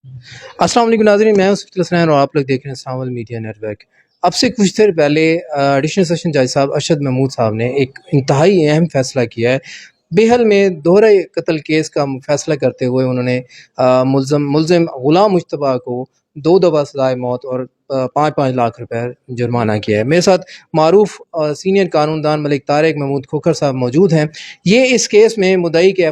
السلام علیکم ناظرین، میں ہوں سفید حسین اور آپ لوگ دیکھ رہے ہیں ساول میڈیا نیٹ ورک۔ اب سے کچھ دیر پہلے ایڈیشنل سیشن جج صاحب ارشد محمود صاحب نے ایک انتہائی اہم فیصلہ کیا ہے۔ بیہل میں دوہرے قتل کیس کا فیصلہ کرتے ہوئے انہوں نے ملزم غلام مجتبیٰ کو 2 دفعہ سزائے موت اور 5-5 لاکھ روپے جرمانہ کیا ہے۔ میرے ساتھ معروف سینئر قانون دان ملک طارق محمود کھوکھر صاحب موجود ہیں۔ یہ اس کیس میں مدعی کے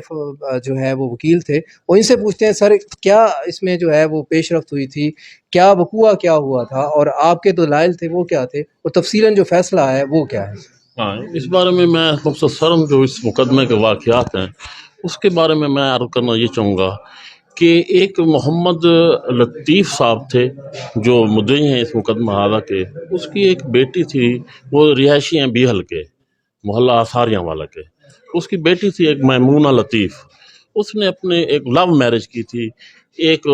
جو ہے وہ وکیل تھے، وہ ان سے پوچھتے ہیں سر کیا اس میں جو ہے وہ پیش رفت ہوئی تھی، کیا وقوع کیا ہوا تھا اور آپ کے دلائل تھے وہ کیا تھے، اور تفصیلاً جو فیصلہ ہے وہ کیا ہے؟ ہاں، اس بارے میں مختصراً جو اس مقدمے کے واقعات ہیں اس کے بارے میں عرض کرنا یہ چاہوں گا کہ ایک محمد لطیف صاحب تھے جو مدعی ہیں اس مقدمہ ہادہ کے۔ اس کی ایک بیٹی تھی، وہ رہائشی ہیں بیہل کے، محلہ آثاریاں والا کے۔ اس کی بیٹی تھی ایک میمونہ لطیف۔ اس نے اپنے ایک لو میرج کی تھی، ایک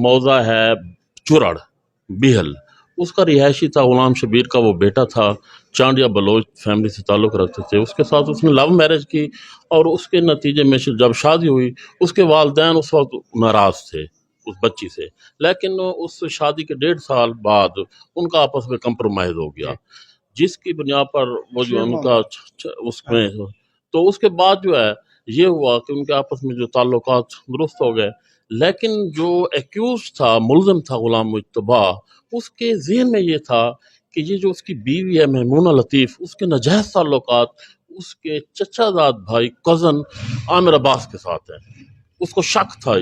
موضع ہے چرڑ بیہل، اس کا رہائشی تھا غلام شبیر کا وہ بیٹا تھا، چانڈیا بلوچ فیملی سے تعلق رکھتے تھے۔ اس کے ساتھ اس نے لو میرج کی اور اس کے نتیجے میں جب شادی ہوئی اس کے والدین اس وقت ناراض تھے اس بچی سے، لیکن اس شادی کے 1.5 سال بعد ان کا آپس میں کمپرومائز ہو گیا، جس کی بنیاد پر وہ جو ان کا اس میں تو اس کے بعد جو ہے یہ ہوا کہ ان کے آپس میں جو تعلقات درست ہو گئے، لیکن جو ایکیوز تھا، ملزم تھا غلام مجتبیٰ، اس کے ذہن میں یہ تھا کہ یہ جو اس کی بیوی ہے میمونہ لطیف، اس کے ناجائز تعلقات اس کے چچا زاد بھائی کزن عامر عباس کے ساتھ ہیں۔ اس کو شک تھا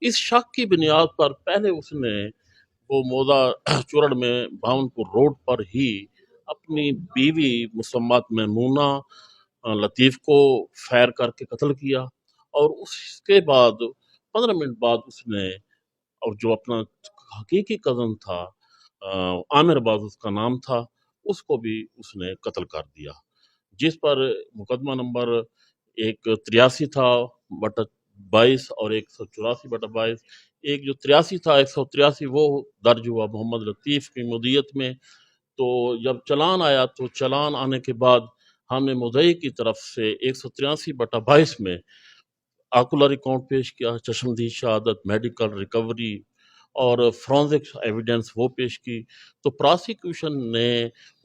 اس شک کی بنیاد پر پہلے اس نے وہ موضع چرڑ میں بھاونپور روڈ پر ہی اپنی بیوی مسمات میمونہ لطیف کو فائر کر کے قتل کیا، اور اس کے بعد 15 منٹ بعد اس نے اور جو اپنا حقیقی کزن تھا عامر عباس اس کا نام تھا، اس کو بھی اس نے قتل کر دیا، جس پر مقدمہ نمبر 183 تھا بٹا 22 اور 184 بٹا 22۔ ایک جو 83 تھا 183 وہ درج ہوا محمد لطیف کی مدیت میں۔ تو جب چلان آیا تو چلان آنے کے بعد ہم نے مدعی کی طرف سے 183 بٹا 22 میں آکولر ریکارڈ پیش کیا، چشمدید شہادت، میڈیکل ریکوری اور فرانزک ایویڈنس وہ پیش کی۔ تو پراسیکیوشن نے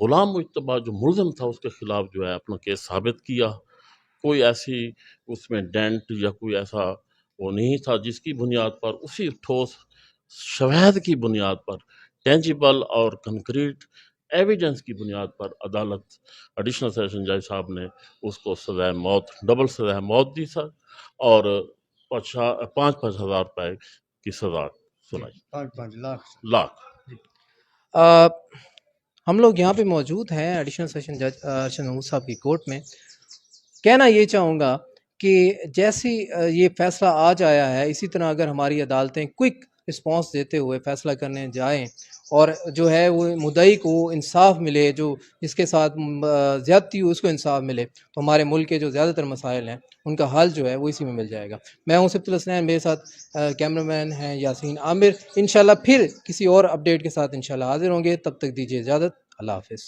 غلام مجتبیٰ جو ملزم تھا اس کے خلاف جو ہے اپنا کیس ثابت کیا۔ کوئی ایسی اس میں ڈینٹ یا کوئی ایسا وہ نہیں تھا جس کی بنیاد پر اسی ٹھوس شواہد کی بنیاد پر ٹینجیبل اور کنکریٹ ایویڈنس کی بنیاد پر عدالت ایڈیشنل سیشن جج صاحب نے اس کو سزائے موت، ڈبل سزائے موت دی سر، اور 5-5 ہزار روپے کی سزا سنائی، 5 لاکھ۔ ہم لوگ یہاں پہ موجود ہیں ایڈیشنل سیشن جج ارشد محمود صاحب کی کورٹ میں۔ کہنا یہ چاہوں گا کہ جیسی یہ فیصلہ آج آیا ہے، اسی طرح اگر ہماری عدالتیں کوئک رسپانس دیتے ہوئے فیصلہ کرنے جائیں اور جو ہے وہ مدعی کو انصاف ملے، جو جس کے ساتھ زیادتی ہو اس کو انصاف ملے، تو ہمارے ملک کے جو زیادہ تر مسائل ہیں ان کا حل جو ہے وہ اسی میں مل جائے گا۔ میں ہوں سفید حسین، میرے ساتھ کیمرہ مین ہیں یاسین عامر۔ انشاءاللہ پھر کسی اور اپڈیٹ کے ساتھ انشاءاللہ حاضر ہوں گے، تب تک دیجیے اجازت، اللہ حافظ۔